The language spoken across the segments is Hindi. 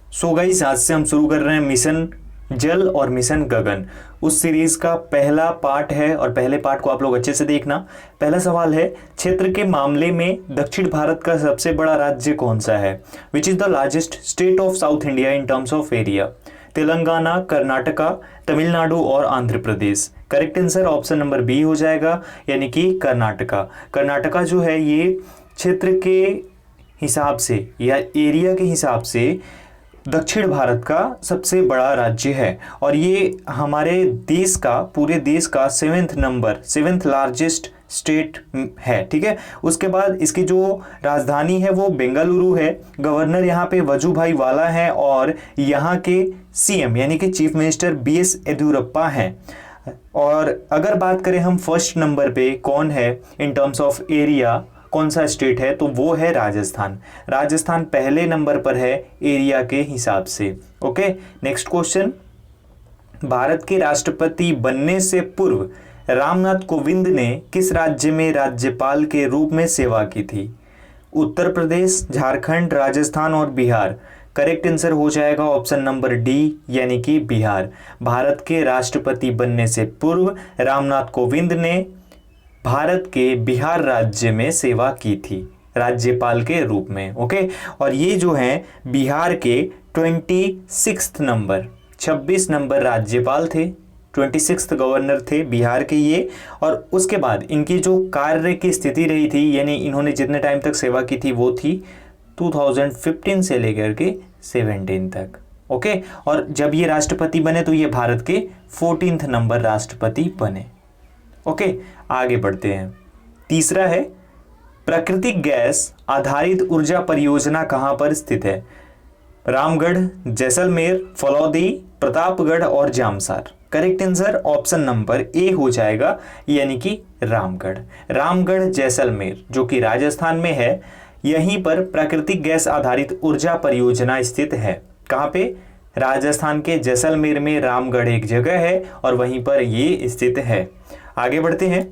सो गाइस, आज से हम शुरू कर रहे हैं मिशन जल और मिशन गगन। उस सीरीज का पहला पार्ट है और पहले पार्ट को आप लोग अच्छे से देखना। पहला सवाल है, क्षेत्र के मामले में दक्षिण भारत का सबसे बड़ा राज्य कौन सा है? Which is the largest state of South India in terms of area? Telangana, Karnataka, Tamil Nadu और Andhra Pradesh. Correct answer option number B हो जाएगा, यानी कि कर्नाटका। कर्नाटका जो है ये क्षेत्र के हिसाब से या एरिया के हिसाब से दक्षिण भारत का सबसे बड़ा राज्य है और ये हमारे देश का, पूरे देश का सेवेंथ लार्जेस्ट स्टेट है। ठीक है, उसके बाद इसकी जो राजधानी है वो बेंगलुरु है। गवर्नर यहाँ पे वजुभाई वाला है और यहाँ के सीएम यानी कि चीफ मिनिस्टर बीएस येदियुरप्पा हैं। और अगर बात करें हम फर्स्ट नंबर पे कौन है इन टर्म्स ऑफ एरिया, कौन सा स्टेट है, तो वो है राजस्थान। राजस्थान पहले नंबर पर है एरिया के हिसाब से। ओके, नेक्स्ट क्वेश्चन, भारत के राष्ट्रपति बनने से पूर्व रामनाथ कोविंद ने किस राज्य में राज्यपाल के रूप में सेवा की थी? उत्तर प्रदेश, झारखंड, राजस्थान और बिहार। करेक्ट आंसर हो जाएगा ऑप्शन नंबर डी, यानी कि बिहार। भारत के राष्ट्रपति बनने से पूर्व रामनाथ कोविंद ने भारत के बिहार राज्य में सेवा की थी राज्यपाल के रूप में। ओके, और ये जो है बिहार के 26 नंबर राज्यपाल थे, 26 गवर्नर थे बिहार के ये। और उसके बाद इनकी जो कार्य की स्थिति रही थी, यानी इन्होंने जितने टाइम तक सेवा की थी वो थी 2015 से लेकर के 17 तक। ओके, और जब ये राष्ट्रपति बने तो ये भारत के 14 नंबर राष्ट्रपति बने। ओके, आगे बढ़ते हैं। तीसरा है, प्राकृतिक गैस आधारित ऊर्जा परियोजना कहां पर स्थित है? रामगढ़, जैसलमेर, फलौदी, प्रतापगढ़ और Jamsar. Correct answer option number A हो जाएगा, यानी कि रामगढ़। रामगढ़ जैसलमेर जो कि राजस्थान में है, यहीं पर प्राकृतिक गैस आधारित ऊर्जा परियोजना स्थित है। कहां पे? राजस्थान के जैसलमेर में रामगढ़ एक जगह है और वहीं पर ये स्थित है। आगे बढ़ते हैं।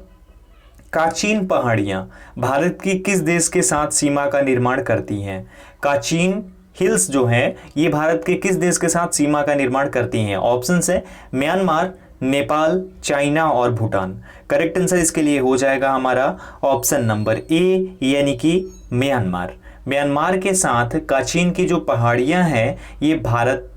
काचीन पहाड़ियां भारत की किस देश के साथ सीमा का निर्माण करती हैं? काचीन हिल्स जो हैं ये भारत के किस देश के साथ सीमा का निर्माण करती हैं? ऑप्शन है म्यांमार, नेपाल, चाइना और भूटान। करेक्ट आंसर इसके लिए हो जाएगा हमारा ऑप्शन नंबर ए, यानी कि म्यांमार। म्यांमार के साथ काचीन की जो पहाड़ियां हैं ये भारत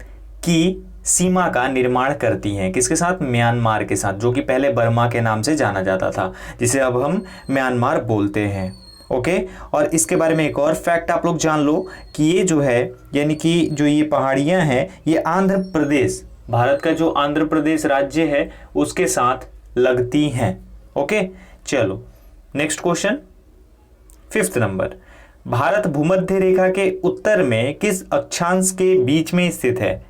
की सीमा का निर्माण करती हैं। किसके साथ? म्यांमार के साथ, जो कि पहले बर्मा के नाम से जाना जाता था, जिसे अब हम म्यांमार बोलते हैं। ओके, और इसके बारे में एक और फैक्ट आप लोग जान लो कि ये जो है, यानी कि जो ये पहाड़ियां हैं ये आंध्र प्रदेश, भारत का जो आंध्र प्रदेश राज्य है उसके साथ लगती हैं। ओके, चलो next question, 5th number, Bharat भूमध्य रेखा के उत्तर में किस अक्षांश के बीच में स्थित है?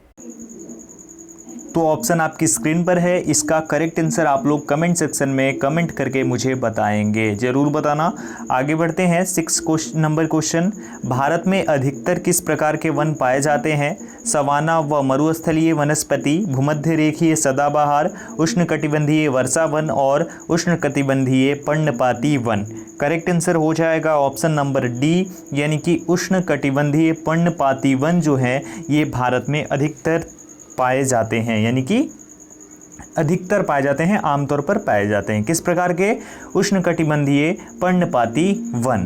तो ऑप्शन आपकी स्क्रीन पर है। इसका करेक्ट आंसर आप लोग कमेंट सेक्शन में कमेंट करके मुझे बताएंगे, जरूर बताना। आगे बढ़ते हैं। 6 नंबर क्वेश्चन, भारत में अधिकतर किस प्रकार के वन पाए जाते हैं? सवाना व मरुस्थलीय वनस्पति, भूमध्य रेखीय सदाबहार, उष्णकटिबंधीय वर्षा वन और उष्णकटिबंधीय पर्णपाती वन। करेक्ट आंसर हो जाएगा ऑप्शन नंबर डी, यानी कि उष्णकटिबंधीय पर्णपाती वन जो है ये भारत में अधिकतर पाए जाते हैं, यानी कि अधिकतर पाए जाते हैं, आमतौर पर पाए जाते हैं। किस प्रकार के? उष्णकटिबंधीय पर्णपाती वन।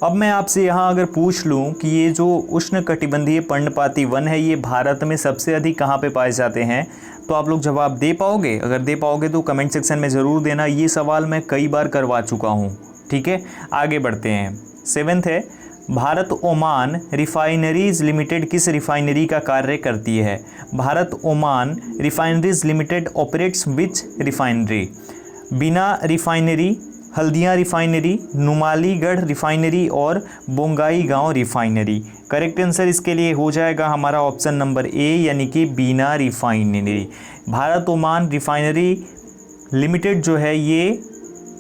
अब मैं आपसे यहाँ अगर पूछ लूँ कि ये जो उष्णकटिबंधीय पर्णपाती वन है ये भारत में सबसे अधिक कहाँ पे पाए जाते हैं, तो आप लोग जवाब दे पाओगे? अगर दे पाओगे तो कमेंट सेक्शन में ज़रूर देना। ये सवाल मैं कई बार करवा चुका हूँ। ठीक है, आगे बढ़ते हैं। 7th है, भारत ओमान रिफाइनरीज लिमिटेड किस रिफाइनरी का कार्य करती है? Bharat Oman refineries limited operates which refinery? Bina refinery, Haldia refinery, Numaligarh refinery और बोंगाईगांव रिफाइनरी। करेक्ट आंसर इसके लिए हो जाएगा हमारा ऑप्शन नंबर ए, यानी कि Bina refinery. Bharat Oman refinery limited जो है ये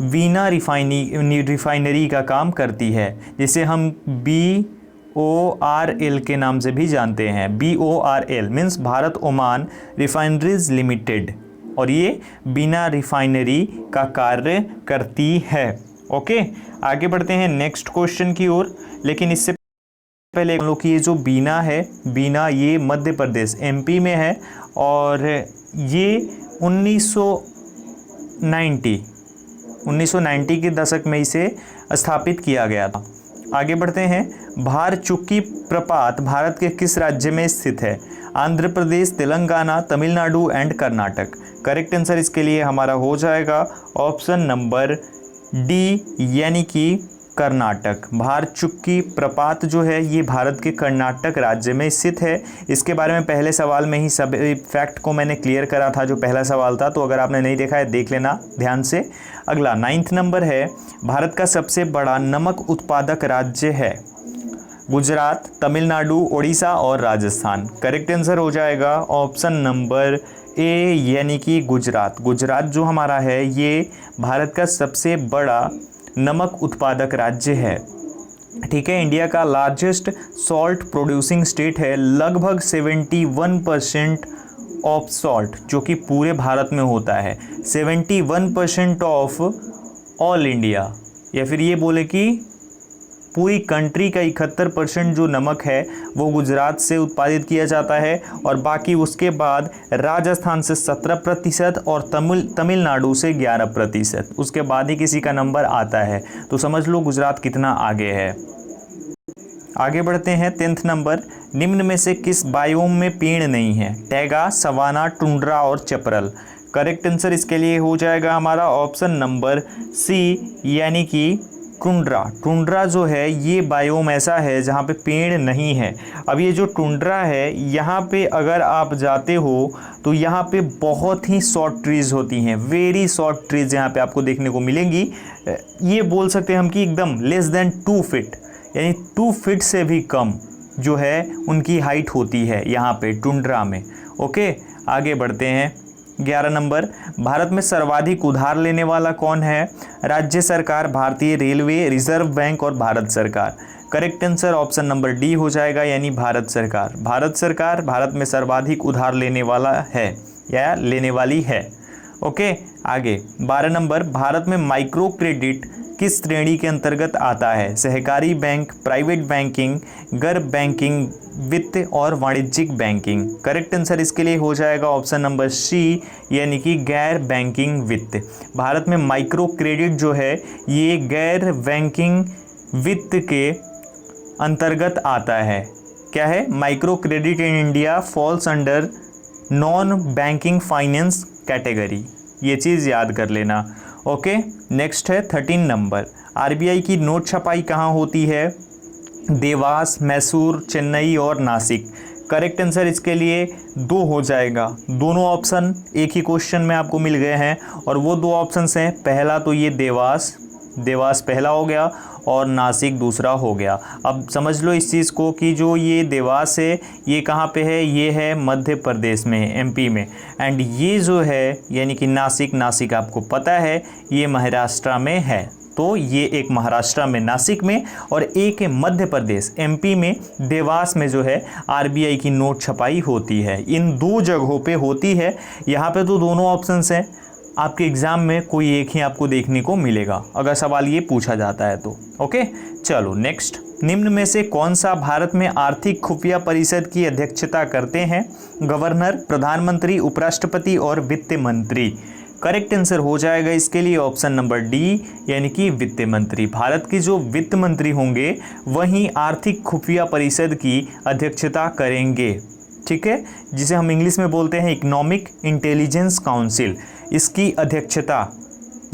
वीना रिफाइनरी का काम करती है, जिसे हम BORL के नाम से भी जानते हैं। BORL means Bharat Oman refineries limited, और ये बिना रिफाइनरी का कार्य करती है। ओके, आगे बढ़ते हैं नेक्स्ट क्वेश्चन की ओर, लेकिन इससे पहले हम लोग की ये जो बीना है, बीना ये मध्य प्रदेश एमपी में है और ये 1990 के दशक में इसे स्थापित किया गया था। आगे बढ़ते हैं। भारचुक्की प्रपात भारत के किस राज्य में स्थित है? Andhra Pradesh, Telangana, Tamil Nadu and Karnataka. Correct answer इसके लिए हमारा हो जाएगा ऑप्शन नंबर डी, यानी कि कर्नाटक। भारचुक्की प्रपात जो है ये भारत के कर्नाटक राज्य में स्थित है। इसके बारे में पहले सवाल में ही सब फैक्ट को मैंने क्लियर करा था, जो पहला सवाल था, तो अगर आपने नहीं देखा है देख लेना ध्यान से। अगला 9th नंबर है, भारत का सबसे बड़ा नमक उत्पादक राज्य है? गुजरात, तमिलनाडु, उड़ीसा और राजस्थान। करेक्ट आंसर हो जाएगा ऑप्शन नंबर ए, यानी कि गुजरात। गुजरात जो हमारा है ये भारत का सबसे बड़ा नमक उत्पादक राज्य है। ठीक है, इंडिया का लार्जेस्ट सॉल्ट प्रोड्यूसिंग स्टेट है। लगभग 71% ऑफ सॉल्ट जो कि पूरे भारत में होता है, 71% ऑफ ऑल इंडिया, या फिर ये बोले कि पूरी कंट्री का 71% जो नमक है वो गुजरात से उत्पादित किया जाता है, और बाकी उसके बाद राजस्थान से 17% और तमिलनाडु से 11%, उसके बाद ही किसी का नंबर आता है। तो समझ लो गुजरात कितना आगे है। आगे बढ़ते हैं। 10th नंबर, निम्न में से किस बायोम में पेड़ नहीं है? टैगा, सवाना, टुंड्रा और चपरल। करेक्ट आंसर इसके लिए हो जाएगा हमारा ऑप्शन नंबर सी, यानी कि टुंड्रा। टुंड्रा जो है ये बायोम ऐसा है जहाँ पे पेड़ नहीं है। अब ये जो टुंड्रा है यहाँ पे अगर आप जाते हो तो यहाँ पे बहुत ही शॉर्ट ट्रीज़ होती हैं, वेरी शॉर्ट ट्रीज़ यहाँ पे आपको देखने को मिलेंगी। ये बोल सकते हैं हम कि एकदम लेस देन 2 फीट, यानी 2 फीट से भी कम जो है उनकी हाइट होती है यहाँ पे टुंड्रा में। ओके, आगे बढ़ते हैं। 11 नंबर, भारत में सर्वाधिक उधार लेने वाला कौन है? राज्य सरकार, भारतीय रेलवे, रिजर्व बैंक और भारत सरकार। Correct answer option number D हो जाएगा, यानी भारत सरकार। भारत सरकार भारत में सर्वाधिक उधार लेने वाला है या लेने वाली है। ओके, आगे 12 नंबर, भारत में माइक्रो क्रेडिट किस श्रेणी के अंतर्गत आता है? सहकारी बैंक, प्राइवेट बैंकिंग, गैर बैंकिंग वित्त और वाणिज्यिक बैंकिंग। करेक्ट आंसर इसके लिए हो जाएगा ऑप्शन नंबर सी, यानी कि गैर बैंकिंग वित्त। भारत में माइक्रो क्रेडिट जो है ये गैर बैंकिंग वित्त के अंतर्गत आता है। क्या है? Micro credit in India falls under non banking finance category, ये चीज़ याद कर लेना। ओके, नेक्स्ट है 13 नंबर, आरबीआई की नोट छपाई कहाँ होती है? देवास, मैसूर, चेन्नई और नासिक। करेक्ट आंसर इसके लिए 2 हो जाएगा। दोनों ऑप्शन एक ही क्वेश्चन में आपको मिल गए हैं, और वो 2 ऑप्शंस हैं, पहला तो ये देवास पहला हो गया और नासिक दूसरा हो गया। अब समझ लो इस चीज़ को कि जो ये देवास है ये कहाँ पे है? ये है मध्य प्रदेश में, एमपी में। एंड ये जो है यानी कि नासिक आपको पता है ये महाराष्ट्र में है। तो ये एक महाराष्ट्र में नासिक में और एक मध्य प्रदेश एमपी में देवास में जो है आरबीआई की नोट छपाई होती है। इन 2 जगहों पे होती है। यहाँ पे तो दोनों ऑप्शंस हैं, आपके एग्ज़ाम में कोई एक ही आपको देखने को मिलेगा अगर सवाल ये पूछा जाता है तो। ओके, चलो नेक्स्ट, निम्न में से कौन सा भारत में आर्थिक खुफिया परिषद की अध्यक्षता करते हैं? गवर्नर, प्रधानमंत्री, उपराष्ट्रपति और वित्त मंत्री। करेक्ट आंसर हो जाएगा इसके लिए ऑप्शन नंबर डी, यानी कि वित्त मंत्री। भारत के जो वित्त मंत्री होंगे वही आर्थिक खुफिया परिषद की अध्यक्षता करेंगे। ठीक है, जिसे हम इंग्लिश में बोलते हैं इकोनॉमिक इंटेलिजेंस काउंसिल। इसकी अध्यक्षता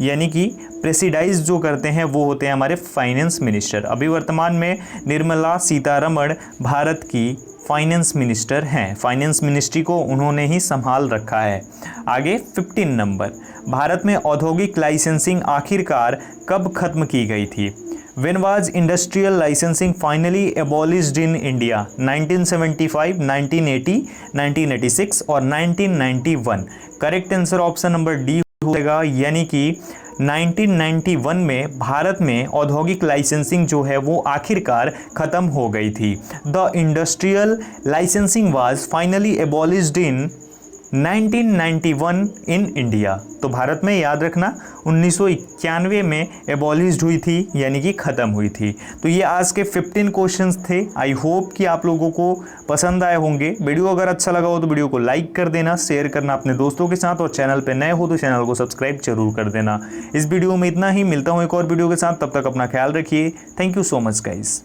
यानी कि प्रेसिडाइज जो करते हैं वो होते हैं हमारे फाइनेंस मिनिस्टर। अभी वर्तमान में निर्मला सीतारमण भारत की फाइनेंस मिनिस्टर हैं। फाइनेंस मिनिस्ट्री को उन्होंने ही संभाल रखा है। आगे 15 नंबर, भारत में औद्योगिक लाइसेंसिंग आखिरकार कब खत्म की गई थी? When was industrial licensing finally abolished in India? 1975, 1980, 1986 और 1991। Correct answer option number D होगा, यानी कि 1991 में भारत में औद्योगिक लाइसेंसिंग जो है वो आखिरकार ख़त्म हो गई थी। The industrial licensing was finally abolished in 1991 in India. तो भारत में याद रखना 1991 में एबॉलिश्ड हुई थी, यानी कि ख़त्म हुई थी। तो ये आज के 15 क्वेश्चंस थे। आई होप कि आप लोगों को पसंद आए होंगे। वीडियो अगर अच्छा लगा हो तो वीडियो को लाइक कर देना, शेयर करना अपने दोस्तों के साथ, और चैनल पे नए हो तो चैनल को सब्सक्राइब जरूर कर देना। इस वीडियो में इतना ही, मिलता हूँ एक और वीडियो के साथ, तब तक अपना ख्याल रखिए। Thank you so much guys.